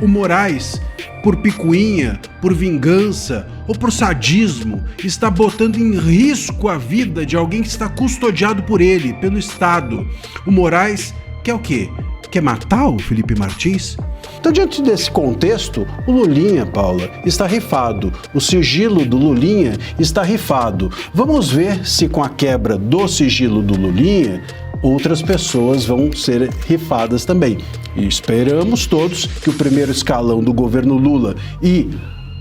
o Moraes, por picuinha, por vingança ou por sadismo, está botando em risco a vida de alguém que está custodiado por ele, pelo Estado. O Moraes quer o quê? Quer matar o Felipe Martins? Então, diante desse contexto, o Lulinha, Paula, está rifado. O sigilo do Lulinha está rifado. Vamos ver se com a quebra do sigilo do Lulinha, outras pessoas vão ser rifadas também. E esperamos todos que o primeiro escalão do governo Lula e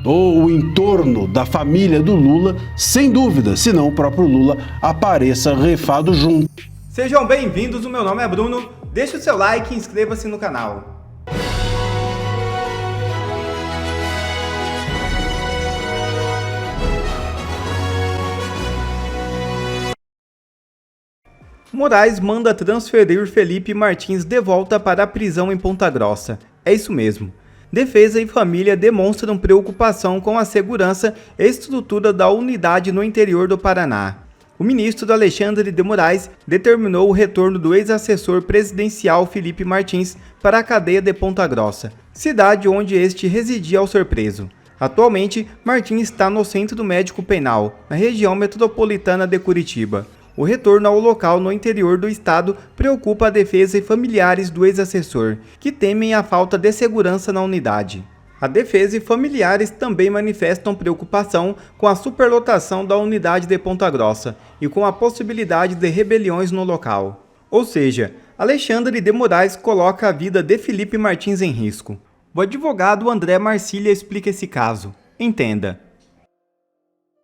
o entorno da família do Lula, sem dúvida, senão o próprio Lula apareça rifado junto. Sejam bem-vindos, o meu nome é Bruno. Deixe o seu like e inscreva-se no canal. Moraes manda transferir Felipe Martins de volta para a prisão em Ponta Grossa. É isso mesmo. Defesa e família demonstram preocupação com a segurança e estrutura da unidade no interior do Paraná. O ministro Alexandre de Moraes determinou o retorno do ex-assessor presidencial Felipe Martins para a cadeia de Ponta Grossa, cidade onde este residia ao ser preso. Atualmente, Martins está no Centro Médico Penal, na região metropolitana de Curitiba. O retorno ao local no interior do estado preocupa a defesa e familiares do ex-assessor, que temem a falta de segurança na unidade. A defesa e familiares também manifestam preocupação com a superlotação da unidade de Ponta Grossa e com a possibilidade de rebeliões no local. Ou seja, Alexandre de Moraes coloca a vida de Felipe Martins em risco. O advogado André Marcília explica esse caso. Entenda.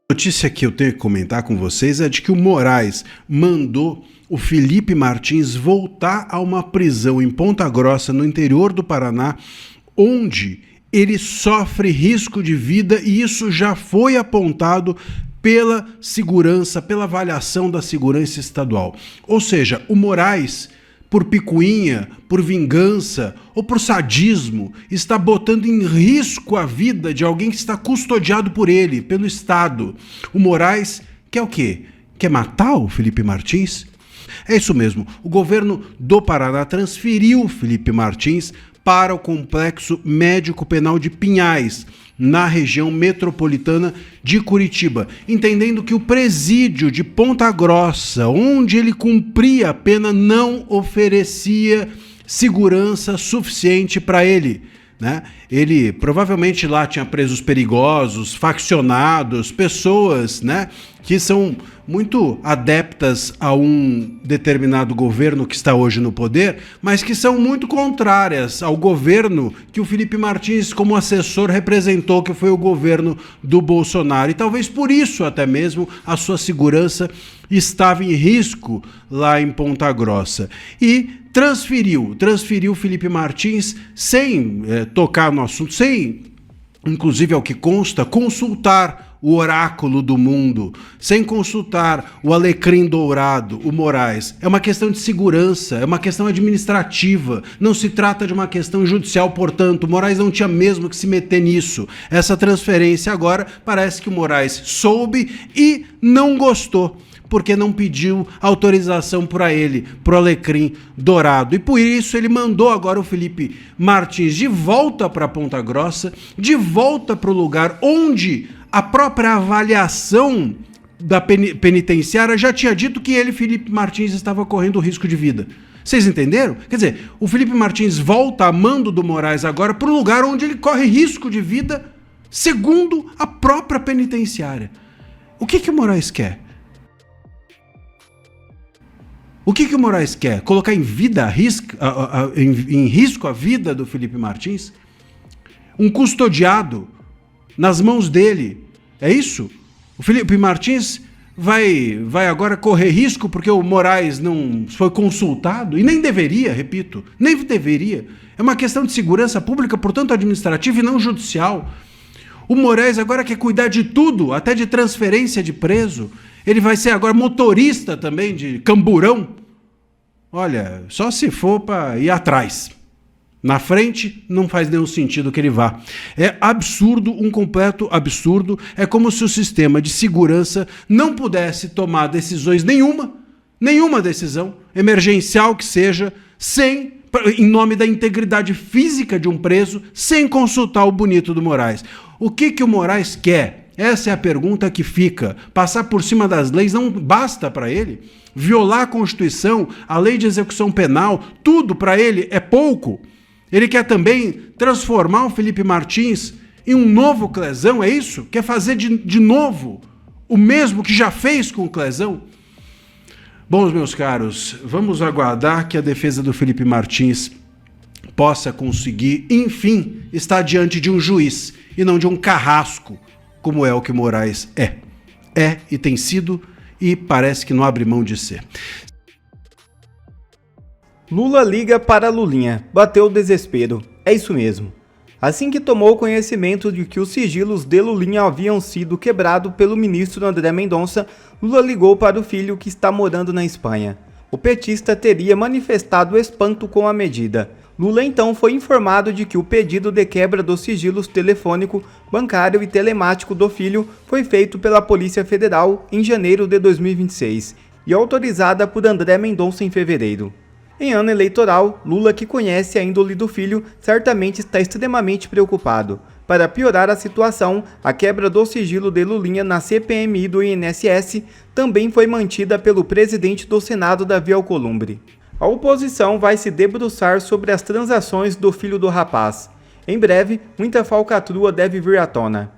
A notícia que eu tenho que comentar com vocês é de que o Moraes mandou o Felipe Martins voltar a uma prisão em Ponta Grossa, no interior do Paraná, onde ele sofre risco de vida, e isso já foi apontado pela segurança, pela avaliação da segurança estadual. Ou seja, o Moraes, por picuinha, por vingança ou por sadismo, está botando em risco a vida de alguém que está custodiado por ele, pelo Estado. O Moraes quer o quê? Quer matar o Felipe Martins? É isso mesmo, o governo do Paraná transferiu o Felipe Martins para o Complexo Médico Penal de Pinhais, na região metropolitana de Curitiba, entendendo que o presídio de Ponta Grossa, onde ele cumpria a pena, não oferecia segurança suficiente para ele, né? Ele provavelmente lá tinha presos perigosos, faccionados, pessoas, né, que são muito adeptas a um determinado governo que está hoje no poder, mas que são muito contrárias ao governo que o Felipe Martins, como assessor, representou, que foi o governo do Bolsonaro. E talvez por isso até mesmo a sua segurança estava em risco lá em Ponta Grossa. E transferiu Felipe Martins sem tocar no assunto, sem, inclusive ao que consta, consultar o oráculo do mundo, sem consultar o alecrim dourado, o Moraes. É uma questão de segurança, é uma questão administrativa, não se trata de uma questão judicial, portanto, o Moraes não tinha mesmo que se meter nisso. Essa transferência agora, parece que o Moraes soube e não gostou, porque não pediu autorização para ele, pro alecrim dourado. E por isso ele mandou agora o Felipe Martins de volta para Ponta Grossa, de volta para o lugar onde a própria avaliação da penitenciária já tinha dito que ele, Felipe Martins, estava correndo risco de vida. Vocês entenderam? Quer dizer, o Felipe Martins volta a mando do Moraes agora para o lugar onde ele corre risco de vida, segundo a própria penitenciária. O que o Moraes quer? O que o Moraes quer? Colocar em risco a vida do Felipe Martins? Um custodiado nas mãos dele. É isso? O Felipe Martins vai agora correr risco porque o Moraes não foi consultado? E nem deveria, repito, nem deveria. É uma questão de segurança pública, portanto administrativa e não judicial. O Moraes agora quer cuidar de tudo, até de transferência de preso. Ele vai ser agora motorista também de camburão. Olha, só se for para ir atrás. Na frente, não faz nenhum sentido que ele vá. É absurdo, um completo absurdo. É como se o sistema de segurança não pudesse tomar decisões nenhuma decisão, emergencial que seja, sem em nome da integridade física de um preso, sem consultar o bonito do Moraes. O que o Moraes quer? Essa é a pergunta que fica. Passar por cima das leis não basta para ele? Violar a Constituição, a lei de execução penal, tudo para ele é pouco? Ele quer também transformar o Felipe Martins em um novo Clezão, é isso? Quer fazer de novo o mesmo que já fez com o Clezão? Bom, meus caros, vamos aguardar que a defesa do Felipe Martins possa conseguir, enfim, estar diante de um juiz e não de um carrasco, como é o que o Moraes é. É e tem sido, e parece que não abre mão de ser. Lula liga para Lulinha, bateu o desespero. É isso mesmo. Assim que tomou conhecimento de que os sigilos de Lulinha haviam sido quebrados pelo ministro André Mendonça, Lula ligou para o filho que está morando na Espanha. O petista teria manifestado espanto com a medida. Lula então foi informado de que o pedido de quebra dos sigilos telefônico, bancário e telemático do filho foi feito pela Polícia Federal em janeiro de 2026 e autorizada por André Mendonça em fevereiro. Em ano eleitoral, Lula, que conhece a índole do filho, certamente está extremamente preocupado. Para piorar a situação, a quebra do sigilo de Lulinha na CPMI do INSS também foi mantida pelo presidente do Senado, Davi Alcolumbre. A oposição vai se debruçar sobre as transações do filho do rapaz. Em breve, muita falcatrua deve vir à tona.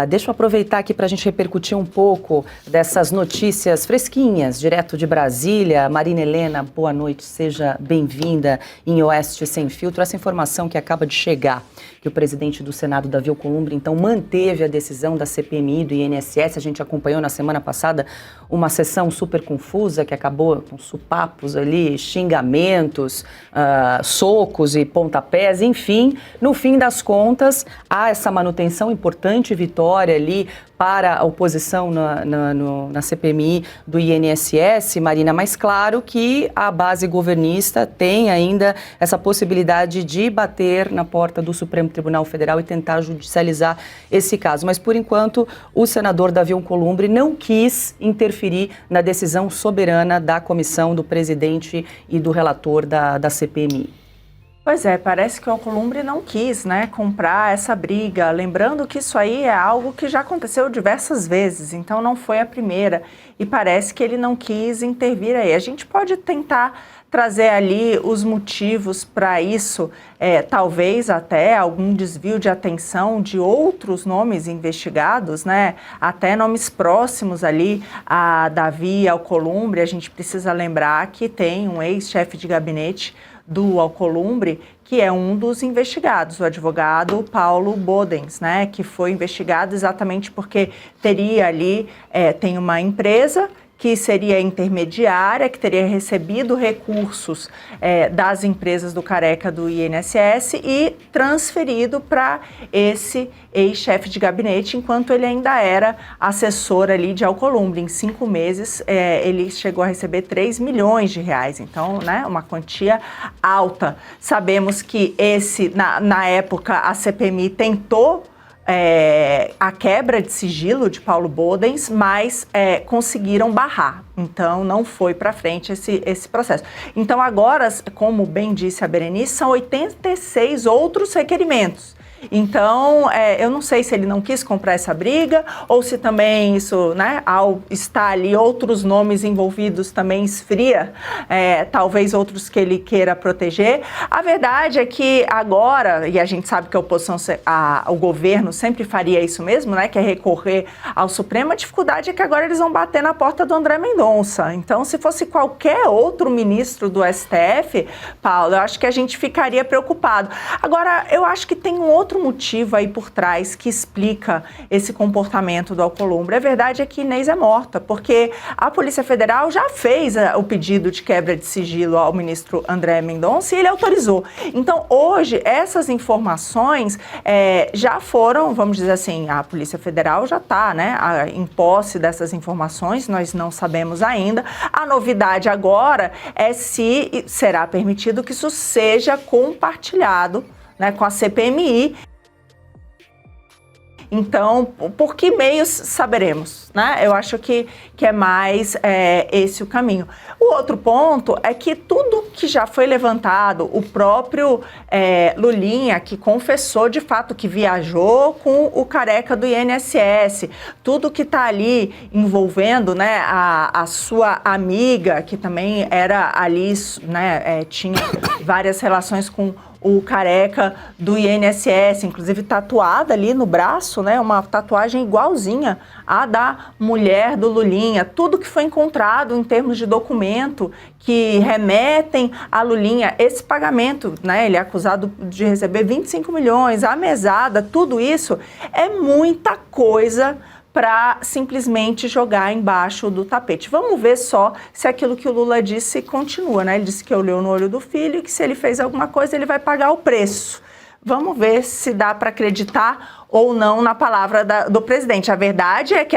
Deixa eu aproveitar aqui para a gente repercutir um pouco dessas notícias fresquinhas, direto de Brasília. Marina Helena, boa noite, seja bem-vinda em Oeste Sem Filtro. Essa informação que acaba de chegar, que o presidente do Senado, Davi Alcolumbre, então manteve a decisão da CPMI do INSS. A gente acompanhou na semana passada uma sessão super confusa que acabou com supapos ali, xingamentos, socos e pontapés, enfim. No fim das contas, há essa manutenção importante, vitória ali para a oposição na CPMI do INSS, Marina, mas claro que a base governista tem ainda essa possibilidade de bater na porta do Supremo Tribunal Federal e tentar judicializar esse caso. Mas, por enquanto, o senador Davi Alcolumbre não quis interferir na decisão soberana da comissão, do presidente e do relator da CPMI. Pois é, parece que o Alcolumbre não quis, comprar essa briga. Lembrando que isso aí é algo que já aconteceu diversas vezes, então não foi a primeira. E parece que ele não quis intervir aí. A gente pode tentar trazer ali os motivos para isso, talvez até algum desvio de atenção de outros nomes investigados, até nomes próximos ali a Davi Alcolumbre. A gente precisa lembrar que tem um ex-chefe de gabinete do Alcolumbre, que é um dos investigados, o advogado Paulo Bodens, que foi investigado exatamente porque teria ali, tem uma empresa que seria intermediária, que teria recebido recursos das empresas do Careca do INSS e transferido para esse ex-chefe de gabinete, enquanto ele ainda era assessor ali de Alcolumbre. Em 5 meses, ele chegou a receber 3 milhões de reais, então, uma quantia alta. Sabemos que na época, a CPMI tentou a quebra de sigilo de Paulo Bodens, mas conseguiram barrar. Então, não foi para frente esse processo. Então, agora, como bem disse a Berenice, são 86 outros requerimentos. Então, eu não sei se ele não quis comprar essa briga ou se também isso, ao estar ali outros nomes envolvidos também esfria, talvez outros que ele queira proteger. A verdade é que agora, e a gente sabe que a oposição, o governo sempre faria isso mesmo, que é recorrer ao Supremo, a dificuldade é que agora eles vão bater na porta do André Mendonça. Então, se fosse qualquer outro ministro do STF, Paulo, eu acho que a gente ficaria preocupado. Agora, eu acho que tem um outro motivo aí por trás que explica esse comportamento do Alcolumbre. A verdade é que Inês é morta, porque a Polícia Federal já fez o pedido de quebra de sigilo ao ministro André Mendonça e ele autorizou. Então, hoje, essas informações já foram, vamos dizer assim, a Polícia Federal já está em posse dessas informações, nós não sabemos ainda. A novidade agora é se será permitido que isso seja compartilhado com a CPMI. Então, por que meios saberemos, né? Eu acho que é mais esse o caminho. O outro ponto é que tudo que já foi levantado, o próprio Lulinha, que confessou de fato que viajou com o careca do INSS, tudo que está ali envolvendo, né, a sua amiga, que também era ali, né, tinha várias relações com o careca do INSS, inclusive tatuada ali no braço, né, uma tatuagem igualzinha à da mulher do Lulinha. Tudo que foi encontrado em termos de documento que remetem a Lulinha, esse pagamento, né, ele é acusado de receber 25 milhões, a mesada, tudo isso é muita coisa para simplesmente jogar embaixo do tapete. Vamos ver só se aquilo que o Lula disse continua, né? Ele disse que olhou no olho do filho e que se ele fez alguma coisa, ele vai pagar o preço. Vamos ver se dá para acreditar ou não na palavra do presidente. A verdade é que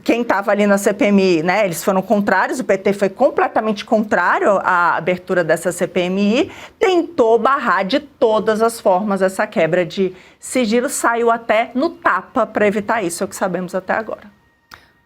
quem estava ali na CPMI, né, eles foram contrários, o PT foi completamente contrário à abertura dessa CPMI, tentou barrar de todas as formas essa quebra de sigilo, saiu até no tapa para evitar isso, é o que sabemos até agora.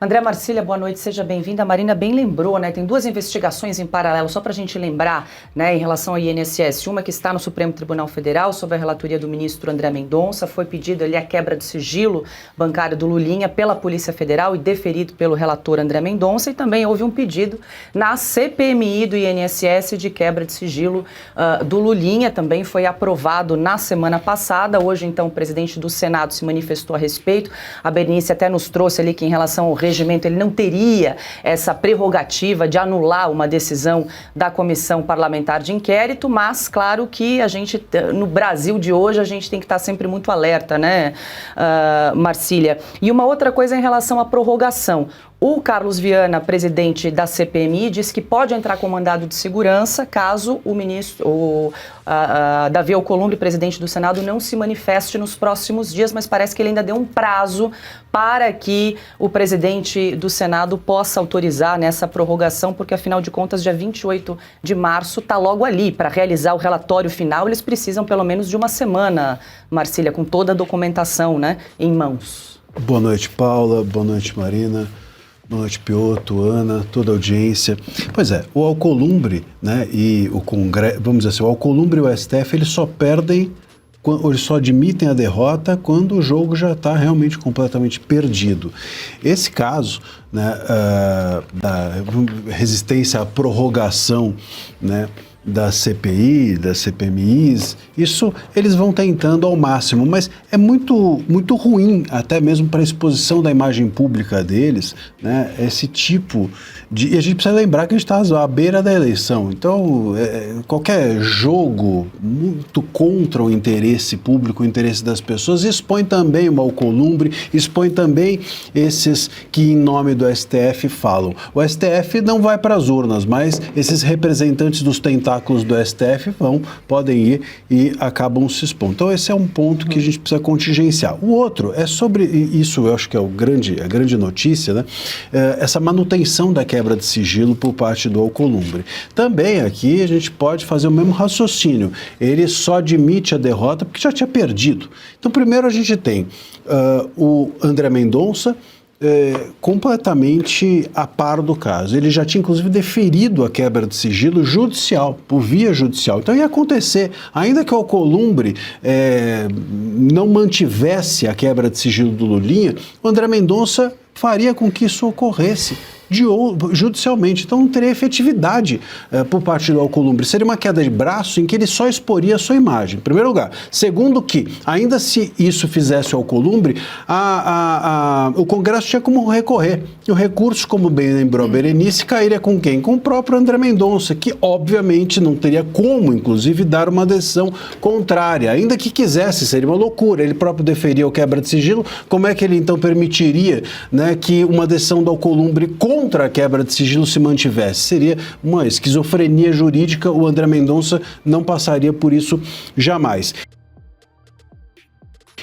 André Marcília, boa noite, seja bem-vinda. A Marina bem lembrou, né? Tem duas investigações em paralelo, só para a gente lembrar, né, em relação ao INSS. Uma que está no Supremo Tribunal Federal, sob a relatoria do ministro André Mendonça. Foi pedido ali a quebra do sigilo bancário do Lulinha pela Polícia Federal e deferido pelo relator André Mendonça. E também houve um pedido na CPMI do INSS de quebra de sigilo do Lulinha. Também foi aprovado na semana passada. Hoje, então, o presidente do Senado se manifestou a respeito. A Berenice até nos trouxe ali que, em relação ao regimento, ele não teria essa prerrogativa de anular uma decisão da comissão parlamentar de inquérito, mas claro que a gente, no Brasil de hoje, a gente tem que estar sempre muito alerta, né, Marcília? E uma outra coisa em relação à prorrogação. O Carlos Viana, presidente da CPMI, disse que pode entrar com mandado de segurança caso o ministro, Davi Alcolumbre, presidente do Senado, não se manifeste nos próximos dias, mas parece que ele ainda deu um prazo para que o presidente do Senado possa autorizar nessa prorrogação, porque afinal de contas, dia 28 de março está logo ali. Para realizar o relatório final, eles precisam pelo menos de uma semana, Marcília, com toda a documentação, né, em mãos. Boa noite, Paula. Boa noite, Marina. Boa noite, Piotr, Ana, toda a audiência. Pois é, o Alcolumbre, né, e o Congresso, vamos dizer assim, o Alcolumbre e o STF, eles só perdem, eles só admitem a derrota quando o jogo já está realmente completamente perdido. Esse caso, né, da resistência à prorrogação, né, da CPI, das CPMIs, isso eles vão tentando ao máximo, mas é muito, muito ruim, até mesmo para a exposição da imagem pública deles, né, esse tipo de... E a gente precisa lembrar que a gente está à beira da eleição, então qualquer jogo muito contra o interesse público, o interesse das pessoas, expõe também o Alcolumbre, expõe também esses que em nome do STF falam. O STF não vai para as urnas, mas esses representantes dos tentáculos do STF podem ir e acabam se expondo. Então esse é um ponto que a gente precisa contingenciar. O outro é sobre, isso eu acho que é a grande notícia, né? Essa manutenção da quebra de sigilo por parte do Alcolumbre. Também aqui a gente pode fazer o mesmo raciocínio. Ele só admite a derrota porque já tinha perdido. Então primeiro a gente tem o André Mendonça, completamente a par do caso. Ele já tinha, inclusive, deferido a quebra de sigilo judicial, por via judicial. Então ia acontecer, ainda que o Alcolumbre não mantivesse a quebra de sigilo do Lulinha, o André Mendonça faria com que isso ocorresse judicialmente, então não teria efetividade por parte do Alcolumbre. Seria uma queda de braço em que ele só exporia a sua imagem, em primeiro lugar. Segundo que, ainda se isso fizesse o Alcolumbre, o Congresso tinha como recorrer. E o recurso, como bem lembrou a Berenice, cairia com quem? Com o próprio André Mendonça, que obviamente não teria como, inclusive, dar uma decisão contrária. Ainda que quisesse, seria uma loucura. Ele próprio deferia o quebra de sigilo. Como é que ele então permitiria, né, que uma decisão do Alcolumbre contra a quebra de sigilo se mantivesse? Seria uma esquizofrenia jurídica, o André Mendonça não passaria por isso jamais.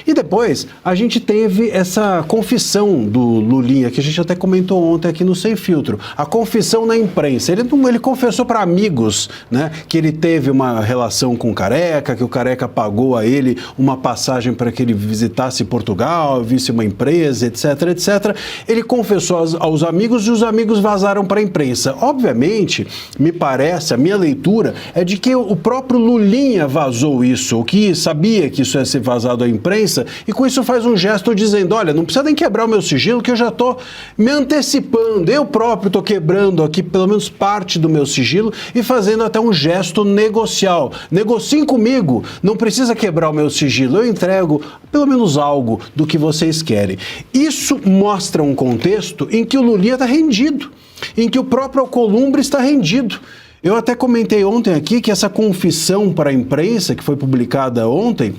E depois a gente teve essa confissão do Lulinha, que a gente até comentou ontem aqui no Sem Filtro, a confissão na imprensa. Ele confessou para amigos, né, que ele teve uma relação com o Careca, que o Careca pagou a ele uma passagem para que ele visitasse Portugal, visse uma empresa, etc, etc. Ele confessou aos amigos e os amigos vazaram para a imprensa. Obviamente, me parece, a minha leitura é de que o próprio Lulinha vazou isso, ou que sabia que isso ia ser vazado à imprensa, e com isso faz um gesto dizendo, olha, não precisa nem quebrar o meu sigilo, que eu já estou me antecipando, eu próprio estou quebrando aqui pelo menos parte do meu sigilo e fazendo até um gesto negocial. Negociem comigo, não precisa quebrar o meu sigilo, eu entrego pelo menos algo do que vocês querem. Isso mostra um contexto em que o Lulinha está rendido, em que o próprio Alcolumbre está rendido. Eu até comentei ontem aqui que essa confissão para a imprensa, que foi publicada ontem,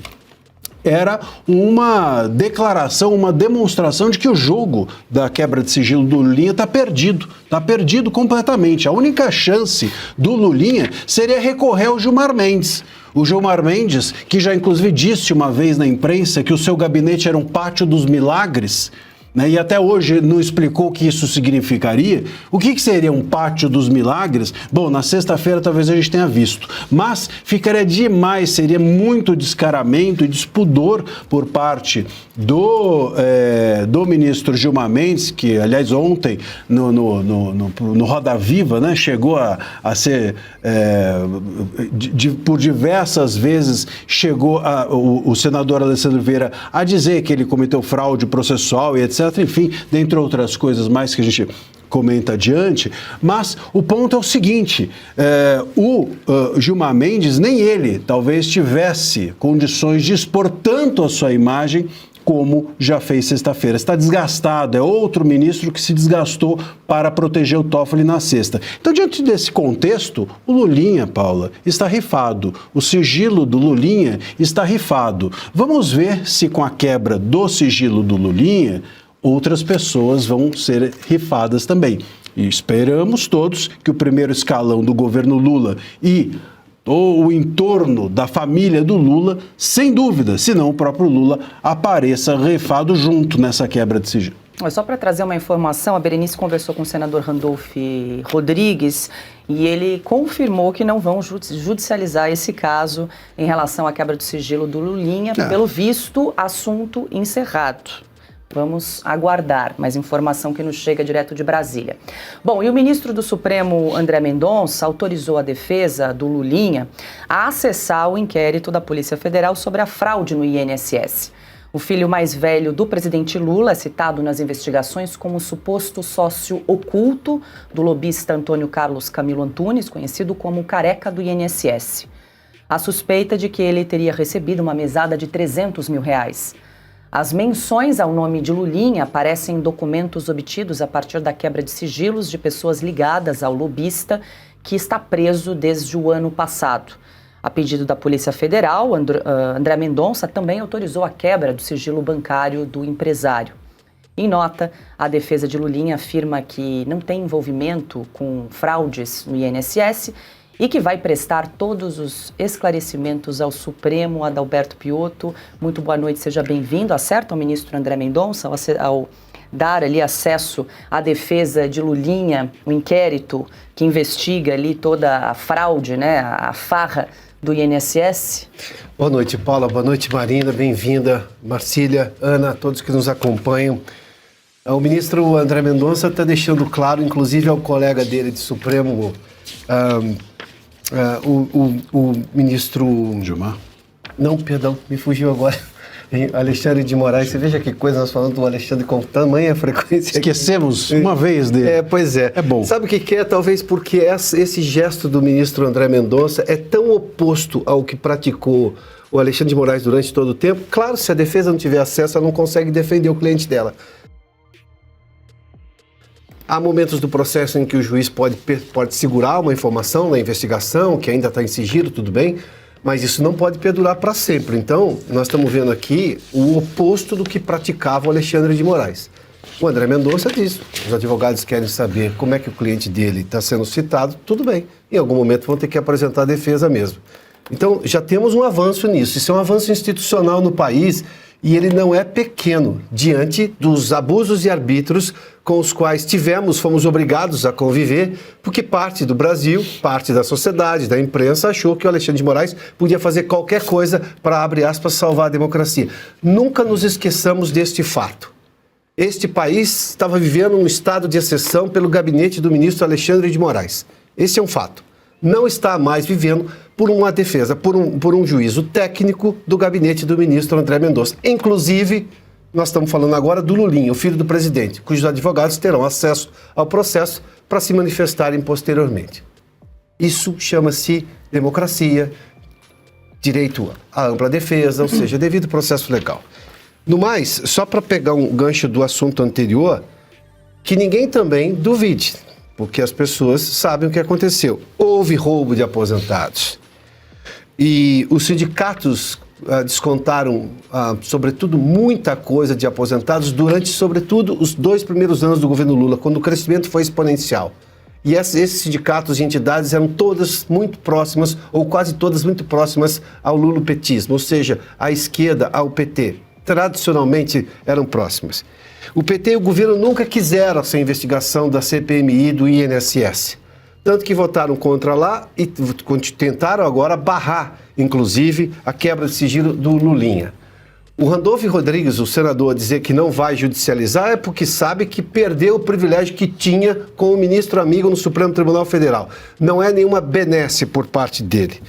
era uma declaração, uma demonstração de que o jogo da quebra de sigilo do Lulinha está perdido completamente. A única chance do Lulinha seria recorrer ao Gilmar Mendes. O Gilmar Mendes, que já inclusive disse uma vez na imprensa que o seu gabinete era um pátio dos milagres, né, e até hoje não explicou o que isso significaria. O que seria um pátio dos milagres? Bom, na sexta-feira talvez a gente tenha visto, mas ficaria demais, seria muito descaramento e despudor por parte do ministro Gilmar Mendes, que aliás ontem no Roda Viva, né, chegou a ser, por diversas vezes, chegou o senador Alessandro Vieira a dizer que ele cometeu fraude processual e etc. Enfim, dentre outras coisas mais que a gente comenta adiante, mas o ponto é o seguinte, o Gilmar Mendes, nem ele talvez tivesse condições de expor tanto a sua imagem como já fez sexta-feira. Está desgastado, é outro ministro que se desgastou para proteger o Toffoli na sexta. Então, diante desse contexto, o Lulinha, Paula, está rifado. O sigilo do Lulinha está rifado. Vamos ver se com a quebra do sigilo do Lulinha, outras pessoas vão ser rifadas também. E esperamos todos que o primeiro escalão do governo Lula e o entorno da família do Lula, sem dúvida, senão o próprio Lula apareça rifado junto nessa quebra de sigilo. Só para trazer uma informação, a Berenice conversou com o senador Randolph Rodrigues e ele confirmou que não vão judicializar esse caso em relação à quebra do sigilo do Lulinha, pelo visto, assunto encerrado. Vamos aguardar mais informação que nos chega direto de Brasília. Bom, e o ministro do Supremo, André Mendonça, autorizou a defesa do Lulinha a acessar o inquérito da Polícia Federal sobre a fraude no INSS. O filho mais velho do presidente Lula é citado nas investigações como suposto sócio oculto do lobista Antônio Carlos Camilo Antunes, conhecido como Careca do INSS. A suspeita de que ele teria recebido uma mesada de R$300 mil. As menções ao nome de Lulinha aparecem em documentos obtidos a partir da quebra de sigilos de pessoas ligadas ao lobista, que está preso desde o ano passado. A pedido da Polícia Federal, André Mendonça também autorizou a quebra do sigilo bancário do empresário. Em nota, a defesa de Lulinha afirma que não tem envolvimento com fraudes no INSS e que vai prestar todos os esclarecimentos ao Supremo. Adalberto Piotto, muito boa noite, seja bem-vindo. Acerta o ministro André Mendonça ao dar ali acesso à defesa de Lulinha, o inquérito que investiga ali toda a fraude, né, a farra do INSS? Boa noite, Paula. Boa noite, Marina. Bem-vinda. Marcília, Ana, todos que nos acompanham. O ministro André Mendonça está deixando claro, inclusive ao colega dele de Supremo, o ministro... Gilmar? Não, perdão, me fugiu agora. Alexandre de Moraes, você veja que coisa nós falando do Alexandre com tamanha frequência. Esquecemos uma vez dele. Pois é. É bom. Sabe o que é? Talvez porque esse gesto do ministro André Mendonça é tão oposto ao que praticou o Alexandre de Moraes durante todo o tempo. Claro, se a defesa não tiver acesso, ela não consegue defender o cliente dela. Há momentos do processo em que o juiz pode segurar uma informação na investigação, que ainda está em sigilo, tudo bem, mas isso não pode perdurar para sempre. Então, nós estamos vendo aqui o oposto do que praticava o Alexandre de Moraes. O André Mendonça diz, os advogados querem saber como é que o cliente dele está sendo citado, tudo bem. Em algum momento vão ter que apresentar a defesa mesmo. Então, já temos um avanço nisso. Isso é um avanço institucional no país E ele não é pequeno diante dos abusos e arbítrios com os quais fomos obrigados a conviver, porque parte do Brasil, parte da sociedade, da imprensa, achou que o Alexandre de Moraes podia fazer qualquer coisa para, abre aspas, salvar a democracia. Nunca nos esqueçamos deste fato. Este país estava vivendo um estado de exceção pelo gabinete do ministro Alexandre de Moraes. Esse é um fato. Não está mais vivendo por uma defesa, por um juízo técnico do gabinete do ministro André Mendonça. Inclusive, nós estamos falando agora do Lulinha, o filho do presidente, cujos advogados terão acesso ao processo para se manifestarem posteriormente. Isso chama-se democracia, direito à ampla defesa, ou seja, devido processo legal. No mais, só para pegar um gancho do assunto anterior, que ninguém também duvide, porque as pessoas sabem o que aconteceu. Houve roubo de aposentados. E os sindicatos descontaram, sobretudo, muita coisa de aposentados durante, sobretudo, os 2 primeiros anos do governo Lula, quando o crescimento foi exponencial. E esses sindicatos e entidades eram todas muito próximas, ou quase todas muito próximas ao lulopetismo, ou seja, à esquerda, ao PT. Tradicionalmente eram próximas. O PT e o governo nunca quiseram essa investigação da CPMI e do INSS. Tanto que votaram contra lá e tentaram agora barrar, inclusive, a quebra de sigilo do Lulinha. O Randolph Rodrigues, o senador, dizer que não vai judicializar é porque sabe que perdeu o privilégio que tinha com o ministro amigo no Supremo Tribunal Federal. Não é nenhuma benesse por parte dele.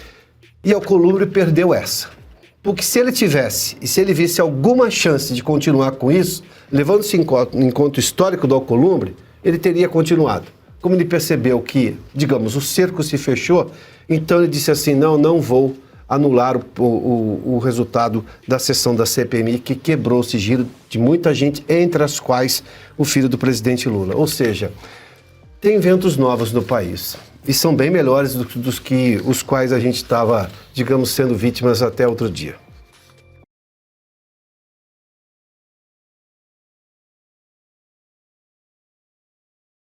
E Alcolumbre perdeu essa. Porque se ele tivesse, e se ele visse alguma chance de continuar com isso, levando-se em conta o histórico do Alcolumbre, ele teria continuado. Como ele percebeu que, digamos, o cerco se fechou, então ele disse assim, não vou anular o resultado da sessão da CPMI, que quebrou o sigilo de muita gente, entre as quais o filho do presidente Lula. Ou seja, tem ventos novos no país. E são bem melhores dos que os quais a gente estava, digamos, sendo vítimas até outro dia.